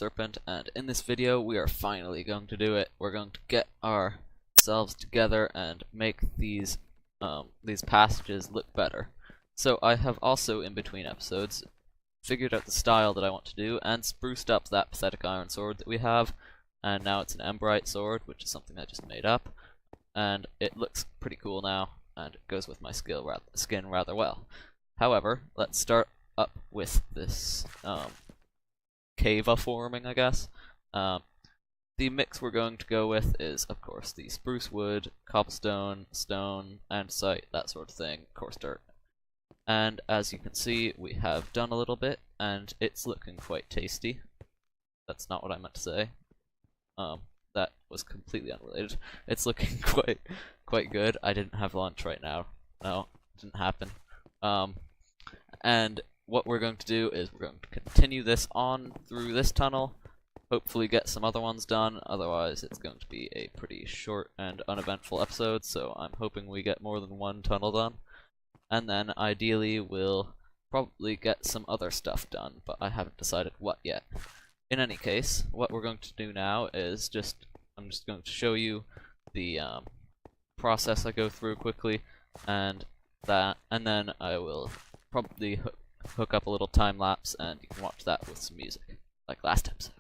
Serpent, and in this video we are finally going to do it. We're going to get ourselves together and make these passages look better. So I have also, in between episodes, figured out the style that I want to do and spruced up that pathetic iron sword that we have, and now it's an emberite sword, which is something I just made up, and it looks pretty cool now, and it goes with my skin rather well. However, let's start up with this cave forming, I guess. The mix we're going to go with is, of course, the spruce wood, cobblestone, stone, andesite, that sort of thing, coarse dirt. And as you can see, we have done a little bit, and it's looking quite tasty. That's not what I meant to say. That was completely unrelated. It's looking quite good. I didn't have lunch right now. No, it didn't happen. And what we're going to do is we're going to continue this on through this tunnel, hopefully get some other ones done, otherwise it's going to be a pretty short and uneventful episode, so I'm hoping we get more than one tunnel done. And then ideally we'll probably get some other stuff done, but I haven't decided what yet. In any case, what we're going to do now is I'm just going to show you the process I go through quickly, and then I will probably hook up a little time lapse, and you can watch that with some music, like last episode.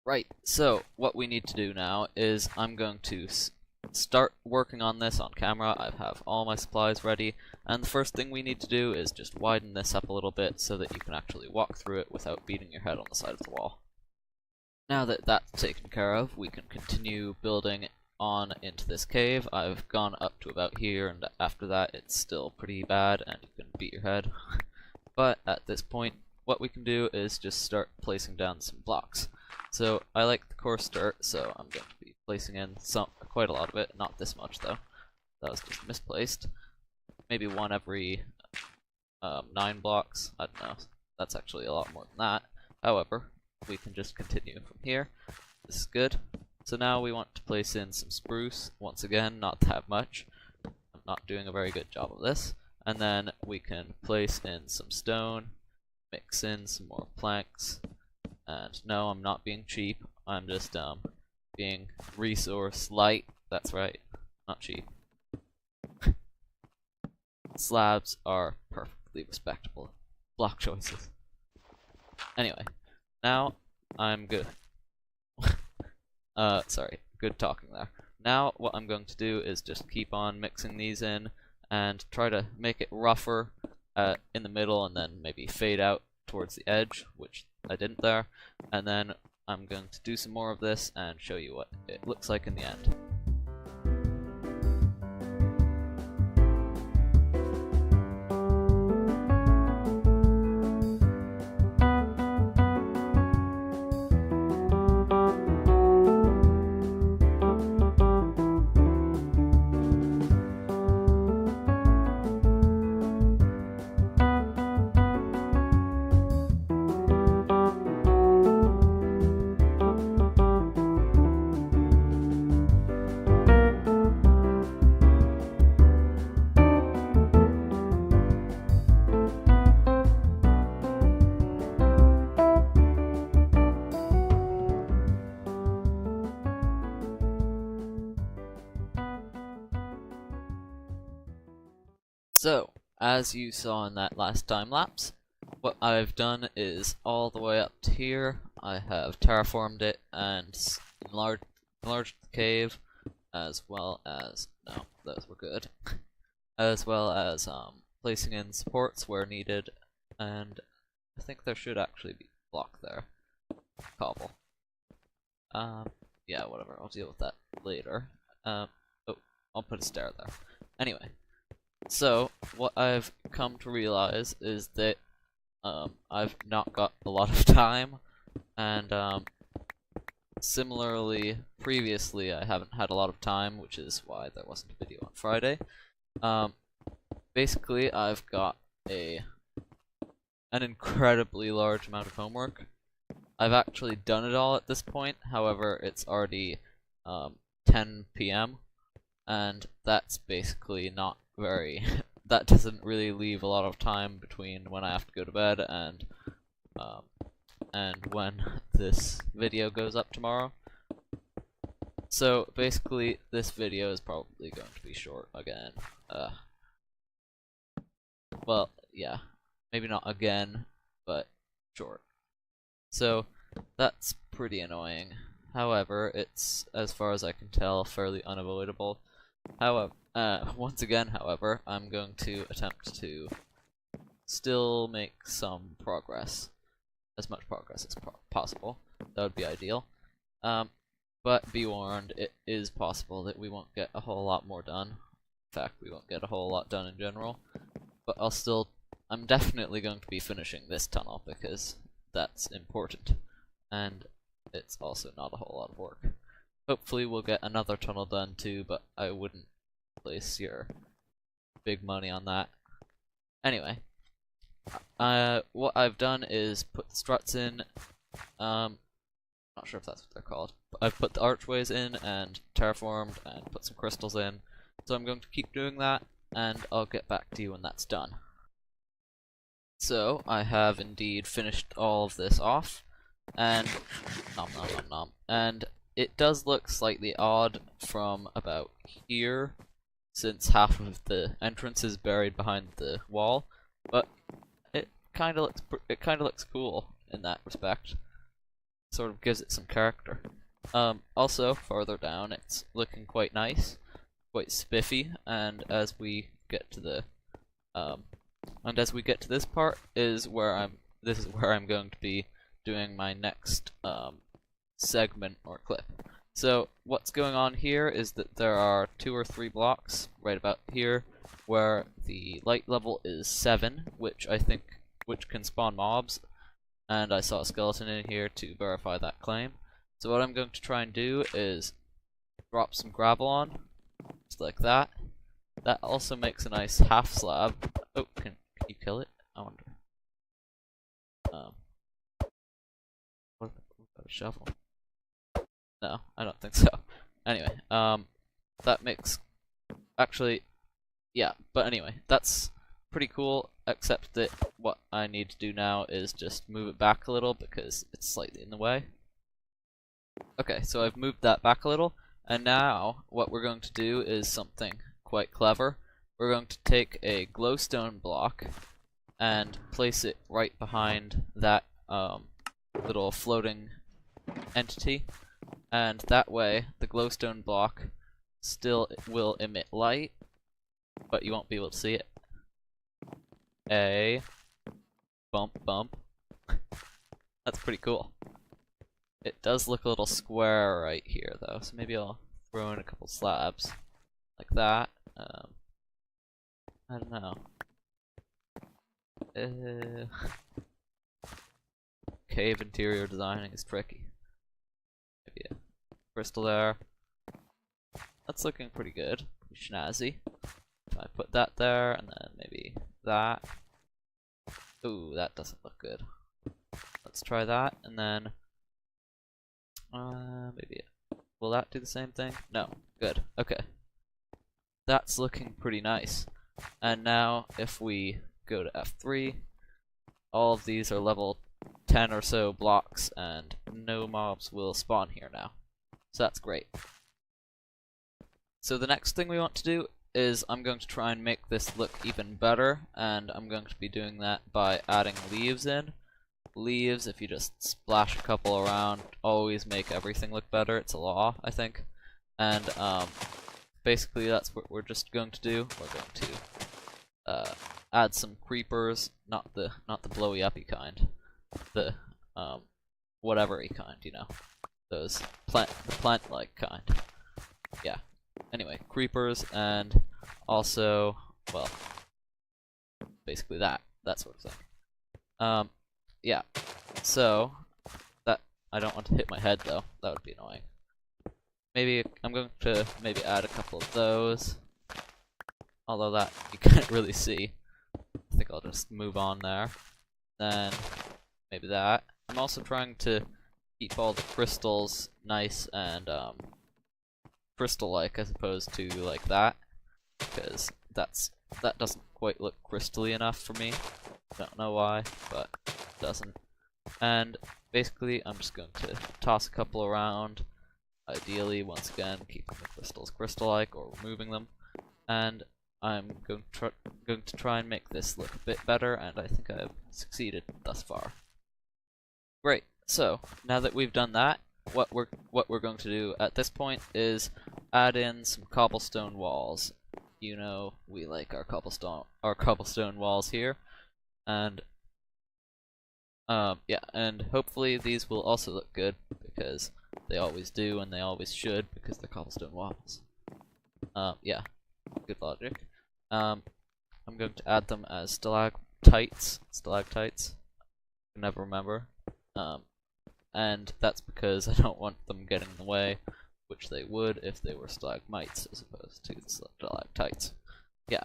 Right, so what we need to do now is I'm going to start working on this on camera. I have all my supplies ready, and the first thing we need to do is just widen this up a little bit so that you can actually walk through it without beating your head on the side of the wall. Now that that's taken care of, we can continue building on into this cave. I've gone up to about here, and after that it's still pretty bad and you can beat your head. But at this point, what we can do is just start placing down some blocks. So I like the coarse dirt, so I'm going to be placing in quite a lot of it. Not this much though. That was just misplaced. Maybe one every 9 blocks. I don't know. That's actually a lot more than that. However, we can just continue from here. This is good. So now we want to place in some spruce. Once again, not that much. I'm not doing a very good job of this. And then we can place in some stone, mix in some more planks, and no, I'm not being cheap, I'm just being resource light, that's right, not cheap. Slabs are perfectly respectable block choices. Anyway, now I'm good. Sorry, good talking there. Now what I'm going to do is just keep on mixing these in, and try to make it rougher in the middle, and then maybe fade out towards the edge, which I didn't there. And then I'm going to do some more of this and show you what it looks like in the end. So, as you saw in that last time lapse, what I've done is all the way up to here, I have terraformed it and enlarged the cave, as well as, no, those were good, as well as placing in supports where needed, and I think there should actually be a block there, cobble. Yeah, whatever, I'll deal with that later. Oh, I'll put a stair there. Anyway. So, what I've come to realize is that I've not got a lot of time, and similarly, previously I haven't had a lot of time, which is why there wasn't a video on Friday. Basically, I've got an incredibly large amount of homework. I've actually done it all at this point, however, it's already 10 PM, and that's basically not that doesn't really leave a lot of time between when I have to go to bed and and when this video goes up tomorrow. So basically, this video is probably going to be short again. Well, yeah, maybe not again, but short. So that's pretty annoying. However, it's, as far as I can tell, fairly unavoidable. However, once again, however, I'm going to attempt to still make some progress. As much progress as possible. That would be ideal. But be warned, it is possible that we won't get a whole lot more done. In fact, we won't get a whole lot done in general. But I'm definitely going to be finishing this tunnel because that's important. And it's also not a whole lot of work. Hopefully we'll get another tunnel done too, but I wouldn't place your big money on that. Anyway, what I've done is put the struts in. Not sure if that's what they're called. But I've put the archways in and terraformed and put some crystals in. So I'm going to keep doing that, and I'll get back to you when that's done. So I have indeed finished all of this off, and nom nom nom nom. And it does look slightly odd from about here, since half of the entrance is buried behind the wall, but it kind of looks cool in that respect. Sort of gives it some character. Also, farther down, it's looking quite nice, quite spiffy, and as we get to the this part this is where I'm going to be doing my next segment or clip. So what's going on here is that there are 2 or 3 blocks right about here where the light level is 7, which can spawn mobs, and I saw a skeleton in here to verify that claim. So what I'm going to try and do is drop some gravel on, just like that. That also makes a nice half slab. Oh, can you kill it? I wonder. What about a shovel? No, I don't think so. Anyway, that makes, actually, yeah, but anyway, that's pretty cool, except that what I need to do now is just move it back a little because it's slightly in the way. Okay, so I've moved that back a little, and now what we're going to do is something quite clever. We're going to take a glowstone block and place it right behind that little floating entity, and that way the glowstone block still will emit light, but you won't be able to see it. A bump bump. That's pretty cool. It does look a little square right here though, so maybe I'll throw in a couple slabs like that. I don't know. Cave interior designing is tricky. Maybe a crystal there. That's looking pretty good, pretty snazzy. If I put that there, and then maybe that. Ooh, that doesn't look good. Let's try that, and then maybe. Will that do the same thing? No. Good. Okay. That's looking pretty nice. And now, if we go to F3, all of these are level 10 or so blocks, and no mobs will spawn here now. So that's great. So the next thing we want to do is I'm going to try and make this look even better, and I'm going to be doing that by adding leaves in. Leaves, if you just splash a couple around, always make everything look better. It's a law, I think. And basically that's what we're just going to do. We're going to add some creepers, not the blowy uppy kind, the whatever-y kind, you know, those the plant-like kind. Yeah. Anyway, creepers, and also, well, basically that sort of thing. Yeah. So that, I don't want to hit my head though. That would be annoying. Maybe I'm going to add a couple of those. Although that you can't really see. I think I'll just move on there. Then maybe that. I'm also trying to keep all the crystals nice and crystal-like as opposed to like that, because that doesn't quite look crystally enough for me. Don't know why, but it doesn't. And basically, I'm just going to toss a couple around. Ideally, once again, keeping the crystals crystal-like or removing them. And I'm going to try and make this look a bit better, and I think I've succeeded thus far. Great. So now that we've done that, what we're going to do at this point is add in some cobblestone walls. You know, we like our cobblestone walls here, and yeah, and hopefully these will also look good because they always do, and they always should because they're cobblestone walls. Yeah, good logic. I'm going to add them as stalactites. I can never remember. And that's because I don't want them getting in the way, which they would if they were stalagmites as opposed to stalactites. Yeah,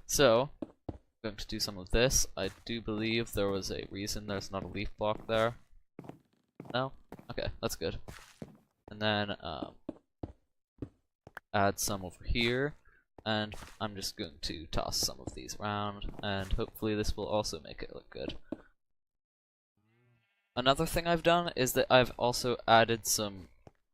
so, I'm going to do some of this. I do believe there was a reason there's not a leaf block there. No? Okay, that's good. And then, add some over here, and I'm just going to toss some of these around, and hopefully this will also make it look good. Another thing I've done is that I've also added some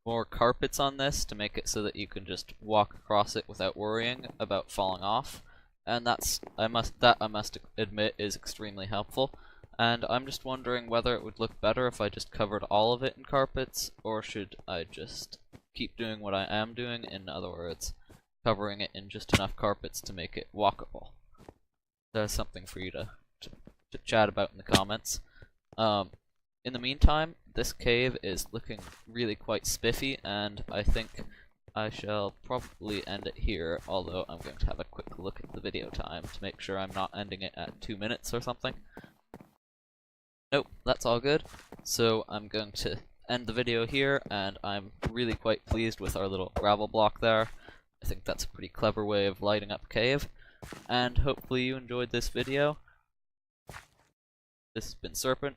more carpets on this to make it so that you can just walk across it without worrying about falling off, and I must admit is extremely helpful. And I'm just wondering whether it would look better if I just covered all of it in carpets, or should I just keep doing what I am doing, in other words, covering it in just enough carpets to make it walkable. There's something for you to chat about in the comments. In the meantime, this cave is looking really quite spiffy, and I think I shall probably end it here, although I'm going to have a quick look at the video time to make sure I'm not ending it at 2 minutes or something. Nope, that's all good. So I'm going to end the video here, and I'm really quite pleased with our little gravel block there. I think that's a pretty clever way of lighting up a cave, and hopefully you enjoyed this video. This has been Serpent,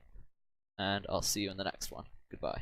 and I'll see you in the next one. Goodbye.